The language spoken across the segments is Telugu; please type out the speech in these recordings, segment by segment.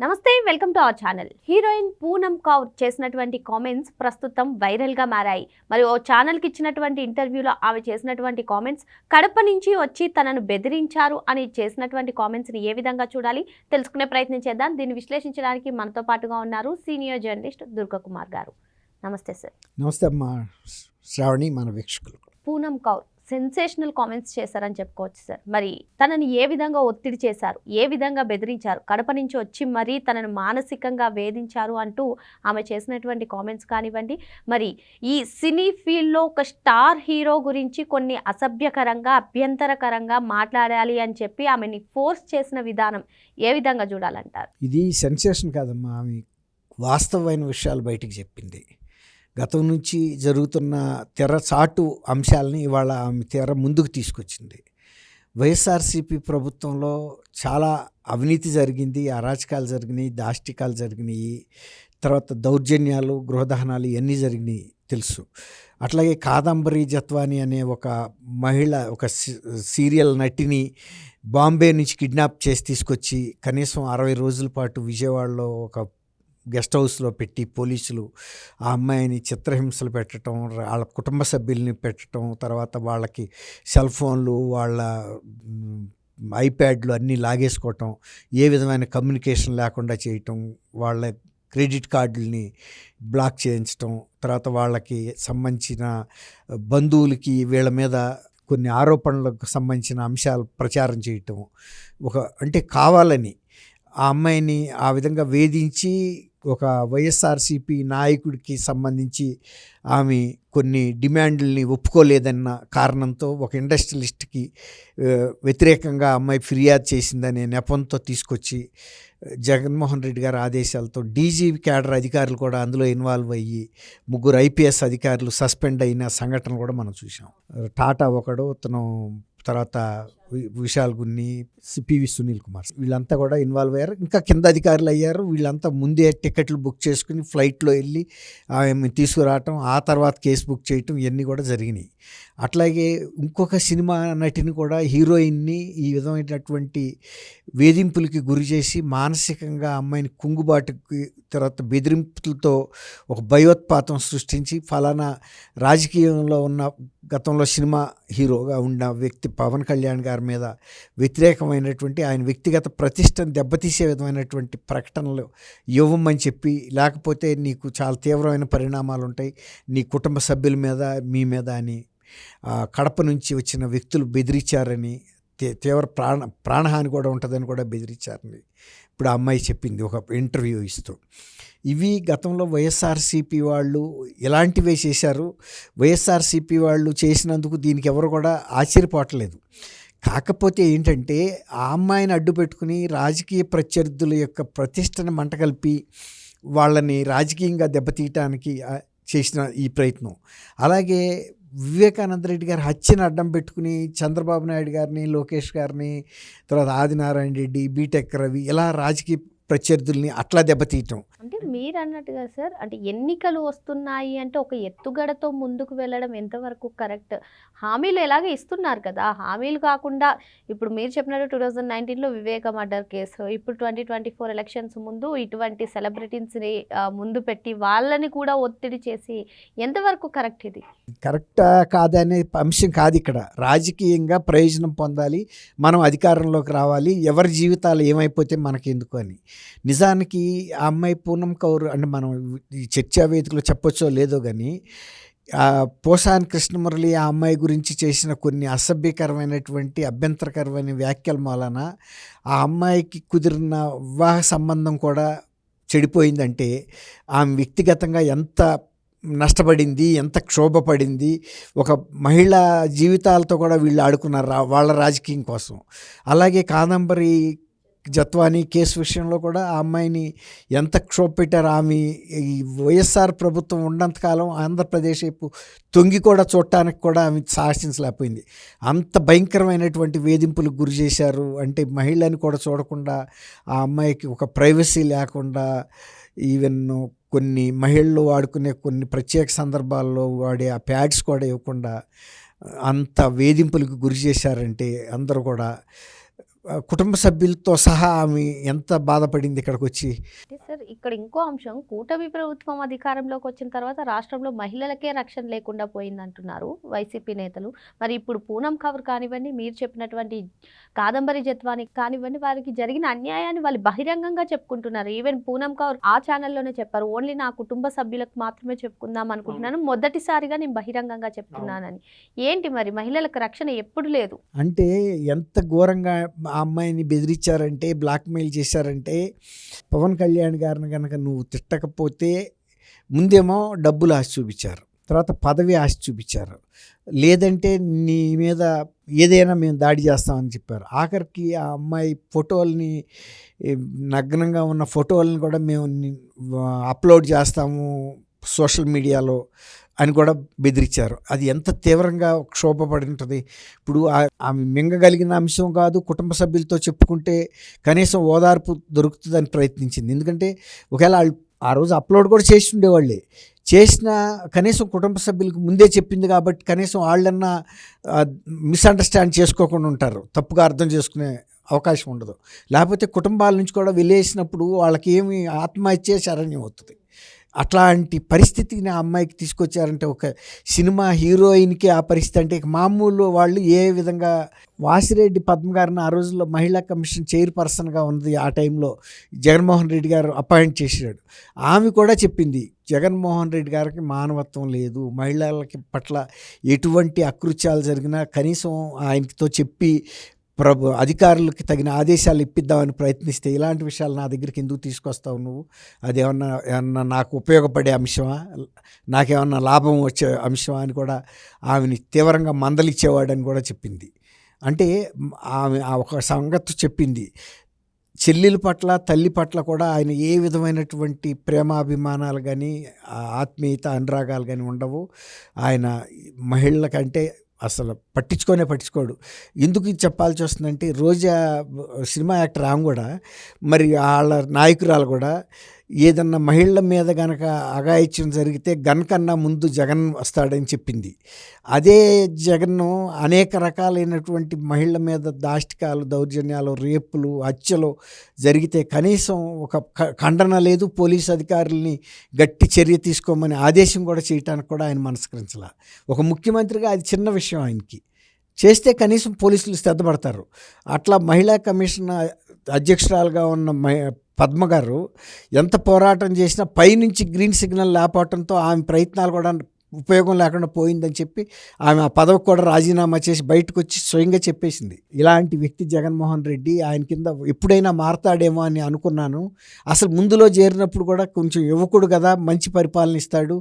నమస్తే, welcome to our channel. Heroine Poonam Kaur చేసినటువంటి కామెంట్స్ ప్రస్తుతం వైరల్గా మారాయి. మరి ఓ ఛానల్కి ఇచ్చినటువంటి ఇంటర్వ్యూలో ఆమె చేసినటువంటి కామెంట్స్ కడప నుంచి వచ్చి తనను బెదిరించారు అని చేసినటువంటి కామెంట్స్ని ఏ విధంగా చూడాలి తెలుసుకునే ప్రయత్నం చేద్దాం. దీన్ని విశ్లేషించడానికి మనతో పాటుగా ఉన్నారు సీనియర్ జర్నలిస్ట్ దుర్గకుమార్ గారు. నమస్తే సార్. నమస్తే అమ్మా శ్రావణి, మన వీక్షకులు. పూనం కౌర్ సెన్సేషనల్ కామెంట్స్ చేశారని చెప్పుకోవచ్చు సార్. మరి తనని ఏ విధంగా ఒత్తిడి చేశారు, ఏ విధంగా బెదిరించారు, కడప నుంచి వచ్చి మరీ తనను మానసికంగా వేధించారు అంటూ ఆమె చేసినటువంటి కామెంట్స్ కానివ్వండి, మరి ఈ సినీ ఫీల్డ్లో ఒక స్టార్ హీరో గురించి కొన్ని అసభ్యకరంగా అభ్యంతరకరంగా మాట్లాడాలి అని చెప్పి ఆమెని ఫోర్స్ చేసిన విధానం ఏ విధంగా చూడాలంటారు? ఇది సెన్సేషన్ కాదమ్మా, ఆమె వాస్తవమైన విషయాలు బయటికి చెప్పింది. గతం నుంచి జరుగుతున్న తెరచాటు అంశాలని ఇవాళ ఆమె తెర ముందుకు తీసుకొచ్చింది. వైఎస్ఆర్సీపీ ప్రభుత్వంలో చాలా అవినీతి జరిగింది, అరాచకాలు జరిగినాయి, దాష్టికాలు జరిగినాయి, తర్వాత దౌర్జన్యాలు, గృహదహనాలు ఇవన్నీ జరిగినాయి తెలుసు. అట్లాగే కాదంబరి జత్వాని అనే ఒక మహిళ, ఒక సీరియల్ నటిని బాంబే నుంచి కిడ్నాప్ చేసి తీసుకొచ్చి కనీసం 60 రోజుల పాటు విజయవాడలో ఒక గెస్ట్ హౌస్లో పెట్టి పోలీసులు ఆ అమ్మాయిని చిత్రహింసలు పెట్టడం, వాళ్ళ కుటుంబ సభ్యుల్ని పెట్టడం, తర్వాత వాళ్ళకి సెల్ ఫోన్లు, వాళ్ళ ఐప్యాడ్లు అన్నీ లాగేసుకోవటం, ఏ విధమైన కమ్యూనికేషన్ లేకుండా చేయటం, వాళ్ళ క్రెడిట్ కార్డుల్ని బ్లాక్ చేయించటం, తర్వాత వాళ్ళకి సంబంధించిన బంధువులకి వీళ్ళ మీద కొన్ని ఆరోపణలకు సంబంధించిన అంశాలు ప్రచారం చేయటం, అంటే కావాలని ఆ అమ్మాయిని ఆ విధంగా వేధించి ఒక వైఎస్ఆర్సీపీ నాయకుడికి సంబంధించి ఆమె కొన్ని డిమాండ్లని ఒప్పుకోలేదన్న కారణంతో ఒక ఇండస్ట్రియలిస్ట్కి వ్యతిరేకంగా అమ్మాయి ఫిర్యాదు చేసిందనే నెపంతో తీసుకొచ్చి జగన్మోహన్ రెడ్డి గారి ఆదేశాలతో డీజీ క్యాడర్ అధికారులు కూడా అందులో ఇన్వాల్వ్ అయ్యి 3 ఐపీఎస్ అధికారులు సస్పెండ్ అయిన సంఘటన కూడా మనం చూసాం. టాటా ఒకడు, అతను తర్వాత విశాల్ గున్ని, పివి సునీల్ కుమార్, వీళ్ళంతా కూడా ఇన్వాల్వ్ అయ్యారు. ఇంకా కింద అధికారులు అయ్యారు. వీళ్ళంతా ముందే టికెట్లు బుక్ చేసుకుని ఫ్లైట్లో వెళ్ళి ఆమె తీసుకురావటం, ఆ తర్వాత కేసు బుక్ చేయటం, ఇవన్నీ కూడా జరిగినాయి. అట్లాగే ఇంకొక సినిమా నటిని కూడా, హీరోయిన్ని ఈ విధమైనటువంటి వేధింపులకి గురి చేసి మానసికంగా అమ్మాయిని కుంగుబాటుకి, తర్వాత బెదిరింపులతో ఒక భయోత్పాతం సృష్టించి ఫలానా రాజకీయంలో ఉన్న గతంలో సినిమా హీరోగా ఉన్న వ్యక్తి పవన్ కళ్యాణ్ గారి మీద వ్యతిరేకమైనటువంటి ఆయన వ్యక్తిగత ప్రతిష్టను దెబ్బతీసే విధమైనటువంటి ప్రకటనలు ఇవ్వమని చెప్పి, లేకపోతే నీకు చాలా తీవ్రమైన పరిణామాలు ఉంటాయి నీ కుటుంబ సభ్యుల మీద, మీ మీద అని కడప నుంచి వచ్చిన వ్యక్తులు బెదిరించారని, తీవ్ర ప్రాణహాని కూడా ఉంటుందని కూడా బెదిరించారని ఇప్పుడు ఆ అమ్మాయి చెప్పింది ఒక ఇంటర్వ్యూ ఇస్తూ. ఇవి గతంలో వైఎస్ఆర్సీపీ వాళ్ళు ఇలాంటివే చేశారు. వైఎస్ఆర్సీపీ వాళ్ళు చేసినందుకు దీనికి ఎవరు కూడా ఆశ్చర్యపోవట్లేదు. కాకపోతే ఏంటంటే ఆ అమ్మాయిని అడ్డు పెట్టుకుని రాజకీయ ప్రత్యర్థుల యొక్క ప్రతిష్టను మంటగలిపి వాళ్ళని రాజకీయంగా దెబ్బతీయటానికి చేసిన ఈ ప్రయత్నం, అలాగే వివేకానంద రెడ్డి గారి హత్యను అడ్డం పెట్టుకుని చంద్రబాబు నాయుడు గారిని, లోకేష్ గారిని, తర్వాత ఆదినారాయణ రెడ్డి, బీటెక్ రవి, ఇలా రాజకీయ ప్రత్యర్థుల్ని అట్లా దెబ్బతీయటం. అంటే మీరు అన్నట్టుగా సార్, అంటే ఎన్నికలు వస్తున్నాయి అంటే ఒక ఎత్తుగడతో ముందుకు వెళ్ళడం ఎంతవరకు కరెక్ట్? హామీలు ఎలాగే ఇస్తున్నారు కదా, హామీలు కాకుండా ఇప్పుడు మీరు చెప్పినట్టు 2019లో వివేక మర్డర్ కేసు, ఇప్పుడు 2024 ఎలక్షన్స్ ముందు ఇటువంటి సెలబ్రిటీస్ని ముందు పెట్టి వాళ్ళని కూడా ఒత్తిడి చేసి ఎంతవరకు కరెక్ట్? ఇది కరెక్టా కాదనే అంశం కాదు ఇక్కడ. రాజకీయంగా ప్రయోజనం పొందాలి, మనం అధికారంలోకి రావాలి, ఎవరి జీవితాలు ఏమైపోతే మనకెందుకు అని. నిజానికి ఆ అమ్మాయి పూనం కౌర్, అంటే మనం ఈ చర్చా వేదికలో చెప్పొచ్చో లేదో కానీ, పోసాని కృష్ణమురళి ఆ అమ్మాయి గురించి చేసిన కొన్ని అసభ్యకరమైనటువంటి అభ్యంతరకరమైన వ్యాఖ్యల మూలన ఆ అమ్మాయికి కుదిరిన వివాహ సంబంధం కూడా చెడిపోయిందంటే ఆమె వ్యక్తిగతంగా ఎంత నష్టపడింది, ఎంత క్షోభపడింది. ఒక మహిళా జీవితాలతో కూడా వీళ్ళు ఆడుకున్నారు వాళ్ళ రాజకీయం కోసం. అలాగే కాదంబరి జత్వాని కేసు విషయంలో కూడా ఆ అమ్మాయిని ఎంత క్షోభ పెట్టారు. ఆమె ఈ వైఎస్ఆర్ ప్రభుత్వం ఉన్నంతకాలం ఆంధ్రప్రదేశ్ వైపు తొంగి కూడా చూడటానికి కూడా ఆమె సాహసించలేకపోయింది. అంత భయంకరమైనటువంటి వేధింపులకు గురి చేశారు. అంటే మహిళని కూడా చూడకుండా, ఆ అమ్మాయికి ఒక ప్రైవసీ లేకుండా, ఈవెన్ కొన్ని మహిళలు వాడుకునే కొన్ని ప్రత్యేక సందర్భాల్లో వాడే ఆ ప్యాడ్స్ కూడా ఇవ్వకుండా అంత వేధింపులకు గురి చేశారంటే అందరూ కూడా కుటుంబ సభ్యులతో సహా ఆమె ఎంత బాధపడింది ఇక్కడికి వచ్చి. అంటే సార్ ఇక్కడ ఇంకో అంశం, కూటమి ప్రభుత్వం అధికారంలోకి వచ్చిన తర్వాత రాష్ట్రంలో మహిళలకే రక్షణ లేకుండా పోయిందంటున్నారు వైసీపీ నేతలు. మరి ఇప్పుడు పూనం కౌర్ కానివ్వండి, మీరు చెప్పినటువంటి కాదంబరి జత్వాని కానివ్వండి, వారికి జరిగిన అన్యాయాన్ని వాళ్ళు బహిరంగంగా చెప్పుకుంటున్నారు. ఈవెన్ పూనం కౌర్ ఆ ఛానల్లోనే చెప్పారు, ఓన్లీ నా కుటుంబ సభ్యులకు మాత్రమే చెప్పుకుందాం అనుకుంటున్నాను, మొదటిసారిగా నేను బహిరంగంగా చెప్తున్నానని. ఏంటి మరి మహిళలకు రక్షణ ఎప్పుడు లేదు? అంటే ఎంత ఘోరంగా ఆ అమ్మాయిని బెదిరించారంటే, బ్లాక్మెయిల్ చేశారంటే, పవన్ కళ్యాణ్ గారిని కనుక నువ్వు తిట్టకపోతే ముందేమో డబ్బులు ఆశ చూపించారు, తర్వాత పదవి ఆశ చూపించారు, లేదంటే నీ మీద ఏదైనా మేము దాడి చేస్తామని చెప్పారు. ఆఖరికి ఆ అమ్మాయి ఫోటోల్ని, నగ్నంగా ఉన్న ఫోటోలను కూడా మేము అప్లోడ్ చేస్తాము సోషల్ మీడియాలో అని కూడా బెదిరించారు. అది ఎంత తీవ్రంగా క్షోభపడి ఉంటుంది. ఇప్పుడు ఆమె మింగగలిగిన అంశం కాదు, కుటుంబ సభ్యులతో చెప్పుకుంటే కనీసం ఓదార్పు దొరుకుతుందని ప్రయత్నించింది. ఎందుకంటే ఒకవేళ వాళ్ళు ఆ రోజు అప్లోడ్ కూడా చేసి ఉండేవాళ్ళే, చేసిన కనీసం కుటుంబ సభ్యులకు ముందే చెప్పింది కాబట్టి కనీసం వాళ్ళన్నా మిస్అండర్స్టాండ్ చేసుకోకుండా ఉంటారు, తప్పుగా అర్థం చేసుకునే అవకాశం ఉండదు. లేకపోతే కుటుంబాల నుంచి కూడా వెళ్ళేసినప్పుడు వాళ్ళకి ఏమి ఆత్మహత్య శరణ్యం అవుతుంది. అట్లాంటి పరిస్థితిని ఆ అమ్మాయికి తీసుకొచ్చారంటే, ఒక సినిమా హీరోయిన్కి ఆ పరిస్థితి అంటే ఇక మామూలు వాళ్ళు ఏ విధంగా. వాసిరెడ్డి పద్మ గారిని ఆ రోజుల్లో మహిళా కమిషన్ చైర్పర్సన్గా ఉంది, ఆ టైంలో జగన్మోహన్ రెడ్డి గారు అపాయింట్ చేశాడు. ఆమె కూడా చెప్పింది, జగన్మోహన్ రెడ్డి గారికి మానవత్వం లేదు, మహిళలకి పట్ల ఎటువంటి అకృత్యాలు జరిగినా కనీసం ఆయనతో చెప్పి అధికారులకి తగిన ఆదేశాలు ఇప్పిద్దామని ప్రయత్నిస్తే ఇలాంటి విషయాలు నా దగ్గరికి ఎందుకు తీసుకొస్తావు నువ్వు, అది ఏమన్నా నాకు ఉపయోగపడే అంశమా, నాకేమన్నా లాభం వచ్చే అంశమా అని కూడా ఆమెని తీవ్రంగా మందలిచ్చేవాడని కూడా చెప్పింది. అంటే ఆమె ఒక సంగతి చెప్పింది, చెల్లెల పట్ల తల్లి పట్ల కూడా ఆయన ఏ విధమైనటువంటి ప్రేమాభిమానాలు కానీ ఆత్మీయత అనురాగాలు కానీ ఉండవు. ఆయన మహిళలకంటే అసలు పట్టించుకోడు. ఎందుకు ఇది చెప్పాల్సి వస్తుందంటే, రోజా సినిమా యాక్టర్ ఆమె కూడా, మరి వాళ్ళ నాయకురాలు కూడా ఏదన్నా మహిళల మీద కనుక అఘాయిత్యం జరిగితే గన్ కన్నా ముందు జగన్ వస్తాడని చెప్పింది. అదే జగన్ను అనేక రకాలైనటువంటి మహిళల మీద దాష్టికాలు, దౌర్జన్యాలు, రేపులు, హత్యలు జరిగితే కనీసం ఒక ఖండన లేదు, పోలీసు అధికారుల్ని గట్టి చర్య తీసుకోమని ఆదేశం కూడా చేయటానికి కూడా ఆయన మనస్కరించాల. ఒక ముఖ్యమంత్రిగా అది చిన్న విషయం, ఆయనకి చేస్తే కనీసం పోలీసులు శ్రద్ధపడతారు. అట్లా మహిళా కమిషన్ అధ్యక్షురాలుగా ఉన్న పద్మ గారు ఎంత పోరాటం చేసినా పైనుంచి గ్రీన్ సిగ్నల్ లేకపోవడంతో ఆమె ప్రయత్నాలు కూడా ఉపయోగం లేకుండా పోయిందని చెప్పి ఆమె ఆ పదవి కూడా రాజీనామా చేసి బయటకు వచ్చి స్వయంగా చెప్పేసింది. ఇలాంటి వ్యక్తి జగన్మోహన్ రెడ్డి, ఆయన కింద ఎప్పుడైనా మారతాడేమో అని అనుకున్నాను. అసలు ముందులో చేరినప్పుడు కూడా కొంచెం యువకుడు కదా, మంచి పరిపాలన ఇస్తాడు,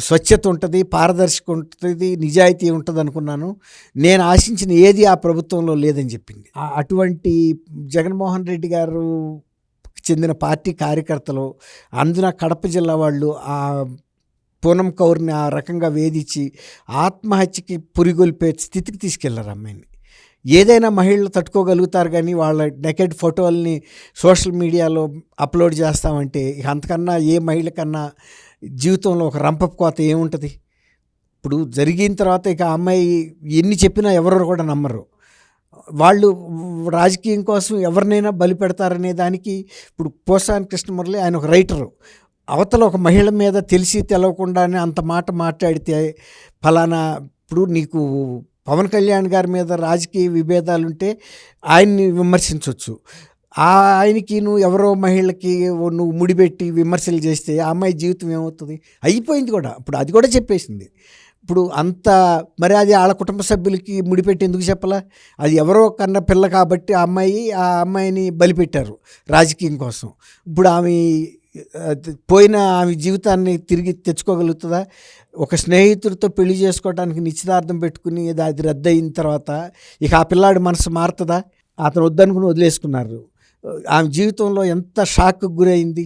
స్వచ్ఛత ఉంటుంది, పారదర్శక ఉంటుంది, నిజాయితీ ఉంటుంది అనుకున్నాను. నేను ఆశించిన ఏది ఆ ప్రభుత్వంలో లేదని చెప్పింది. అటువంటి జగన్మోహన్ రెడ్డి గారు చెందిన పార్టీ కార్యకర్తలు, అందున కడప జిల్లా వాళ్ళు ఆ పూనం కౌర్ని ఆ రకంగా వేధించి ఆత్మహత్యకి పురిగొల్పే స్థితికి తీసుకెళ్లారు అమ్మాయిని. ఏదైనా మహిళలు తట్టుకోగలుగుతారు, కానీ వాళ్ళ నెకెడ్ ఫోటోల్ని సోషల్ మీడియాలో అప్లోడ్ చేస్తామంటే ఇక అంతకన్నా ఏ మహిళకన్నా జీవితంలో ఒక రంపపు కోత ఏముంటుంది. ఇప్పుడు జరిగిన తర్వాత ఇక అమ్మాయి ఎన్ని చెప్పినా ఎవరు కూడా నమ్మరు. వాళ్ళు రాజకీయం కోసం ఎవరినైనా బలి పెడతారనే దానికి ఇప్పుడు పోసాని కృష్ణమురళి ఆయన ఒక రైటరు, అవతల ఒక మహిళ మీద తెలిసి తెలవకుండానే అంత మాట మాట్లాడితే ఫలానా, ఇప్పుడు నీకు పవన్ కళ్యాణ్ గారి మీద రాజకీయ విభేదాలుంటే ఆయన్ని విమర్శించవచ్చు, ఆయనకి నువ్వు ఎవరో మహిళకి నువ్వు ముడిపెట్టి విమర్శలు చేస్తే ఆ అమ్మాయి జీవితం ఏమవుతుంది, అయిపోయింది కూడా. ఇప్పుడు అది కూడా చెప్పేసింది. ఇప్పుడు అంత మరి అది వాళ్ళ కుటుంబ సభ్యులకి ముడిపెట్టి ఎందుకు చెప్పాలా, అది ఎవరో కన్న పిల్ల కాబట్టి ఆ అమ్మాయిని బలిపెట్టారు రాజకీయం కోసం. ఇప్పుడు ఆమె జీవితాన్ని తిరిగి తెచ్చుకోగలుగుతుందా? ఒక స్నేహితుడితో పెళ్లి చేసుకోవడానికి నిశ్చితార్థం పెట్టుకుని అది రద్దు అయిన తర్వాత ఇక ఆ పిల్లాడి మనసు మారుతుందా? అతను వద్దనుకుని వదిలేసుకున్నారు. ఆమె జీవితంలో ఎంత షాక్కి గురైంది,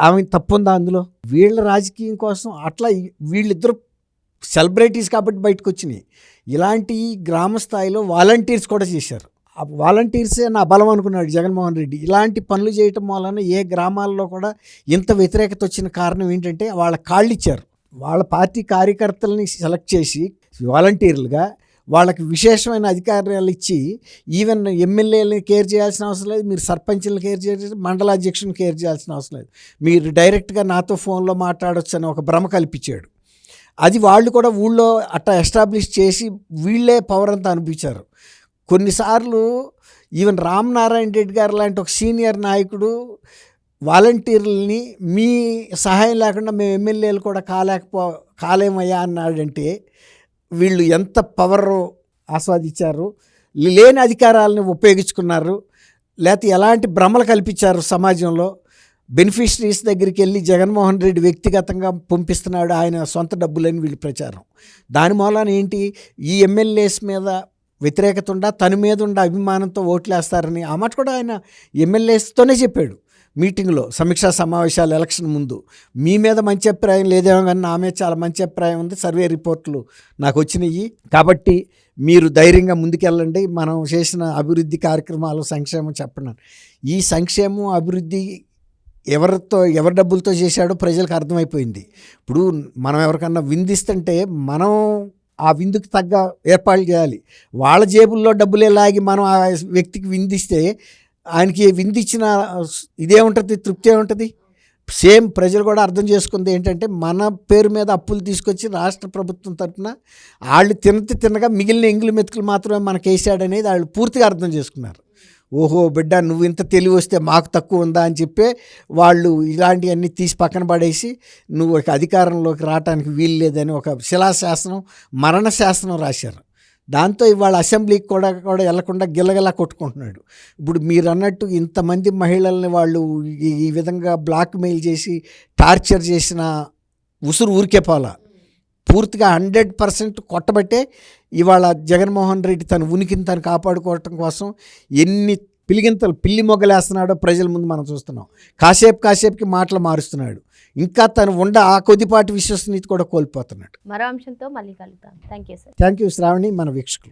ఆమె తప్పుందా అందులో? వీళ్ళ రాజకీయం కోసం అట్లా వీళ్ళిద్దరు సెలబ్రిటీస్ కాబట్టి బయటకు వచ్చినాయి. ఇలాంటి గ్రామ స్థాయిలో వాలంటీర్స్ కూడా చేశారు. ఆ వాలంటీర్సే నా బలం అనుకున్నాడు జగన్మోహన్ రెడ్డి. ఇలాంటి పనులు చేయటం వలన ఏ గ్రామాల్లో కూడా ఇంత వ్యతిరేకత వచ్చిన కారణం ఏంటంటే వాళ్ళ కాళ్ళు ఇచ్చారు. వాళ్ళ పార్టీ కార్యకర్తలని సెలెక్ట్ చేసి వాలంటీర్లుగా వాళ్ళకి విశేషమైన అధికారాలు ఇచ్చి ఈవెన్ ఎమ్మెల్యేలని కేర్ చేయాల్సిన అవసరం లేదు, మీరు సర్పంచ్ని కేర్ చేయాల్సిన, మండల అధ్యక్షుని కేర్ చేయాల్సిన అవసరం లేదు, మీరు డైరెక్ట్గా నాతో ఫోన్లో మాట్లాడొచ్చు అని ఒక భ్రమ కల్పించాడు. అది వాళ్ళు కూడా ఊళ్ళో అట్లా ఎస్టాబ్లిష్ చేసి వీళ్ళే పవర్ అంతా అనిపించారు. కొన్నిసార్లు ఈవెన్ రామనారాయణ రెడ్డి గారు లాంటి ఒక సీనియర్ నాయకుడు వాలంటీర్లని మీ సహాయం లేకుండా మేము ఎమ్మెల్యేలు కూడా కాలేమయ్యా అన్నాడంటే వీళ్ళు ఎంత పవర్ ఆస్వాదించారు, లేని అధికారాలను ఉపయోగించుకున్నారు, లేకపోతే ఎలాంటి భ్రమలు కల్పించారు సమాజంలో. బెనిఫిషరీస్ దగ్గరికి వెళ్ళి జగన్మోహన్ రెడ్డి వ్యక్తిగతంగా పంపిస్తున్నాడు ఆయన సొంత డబ్బులని వీళ్ళు ప్రచారం. దాని మూలాన ఏంటి, ఈ ఎమ్మెల్యేస్ మీద వ్యతిరేకత ఉండా తన మీద ఉండ అభిమానంతో ఓట్లేస్తారని ఆ మాట కూడా ఆయన ఎమ్మెల్యేస్తోనే చెప్పాడు మీటింగ్లో, సమీక్షా సమావేశాలు ఎలక్షన్ ముందు. మీ మీద మంచి అభిప్రాయం లేదేమో కానీ నా మీద చాలా మంచి అభిప్రాయం ఉంది, సర్వే రిపోర్ట్లు నాకు వచ్చినాయి, కాబట్టి మీరు ధైర్యంగా ముందుకెళ్ళండి, మనం చేసిన అభివృద్ధి కార్యక్రమాలు సంక్షేమం చెప్పండి. ఈ సంక్షేమం అభివృద్ధి ఎవరి డబ్బులతో చేశాడో ప్రజలకు అర్థమైపోయింది. ఇప్పుడు మనం ఎవరికన్నా విందిస్తుంటే మనం ఆ విందుకు తగ్గ ఏర్పాట్లు చేయాలి. వాళ్ళ జేబుల్లో డబ్బులే లాగి మనం ఆ వ్యక్తికి విందిస్తే ఆయనకి విందిచ్చిన ఇదే ఉంటుంది, తృప్తి ఏముంటుంది. సేమ్ ప్రజలు కూడా అర్థం చేసుకుంది ఏంటంటే మన పేరు మీద అప్పులు తీసుకొచ్చి రాష్ట్ర ప్రభుత్వం తరఫున వాళ్ళు తినగా మిగిలిన ఎంగిలి మెతుకులు మాత్రమే మనకు వేసాడనేది వాళ్ళు పూర్తిగా అర్థం చేసుకున్నారు. ఓహో బిడ్డ నువ్వు ఇంత తెలివి వస్తే మాకు తక్కువ ఉందా అని చెప్పి వాళ్ళు ఇలాంటివన్నీ తీసి పక్కన పడేసి నువ్వు ఒక అధికారంలోకి రావడానికి వీలు లేదని ఒక శిలాశాసనం, మరణ శాసనం రాశారు. దాంతో ఇవాళ అసెంబ్లీకి కూడా వెళ్లకుండా గిల్లగిలా కొట్టుకుంటున్నాడు. ఇప్పుడు మీరు అన్నట్టు ఇంతమంది మహిళల్ని వాళ్ళు ఈ విధంగా బ్లాక్మెయిల్ చేసి టార్చర్ చేసిన ఉసురు ఊరికే పోలా, పూర్తిగా 100% కొట్టబట్టే ఇవాళ జగన్మోహన్ రెడ్డి తన ఉనికిని తను కాపాడుకోవటం కోసం ఎన్ని పిల్లి మొగ్గలేస్తున్నాడో ప్రజల ముందు మనం చూస్తున్నాం. కాసేపుకి మాటలు మారుస్తున్నాడు, ఇంకా తను ఆ కొద్దిపాటి విశ్వసనీయత కూడా కోల్పోతున్నాడు. మరో అంశంతో మళ్ళీ కలుద్దాం. Thank you sir. Thank you Shravani, మన వీక్షకులు.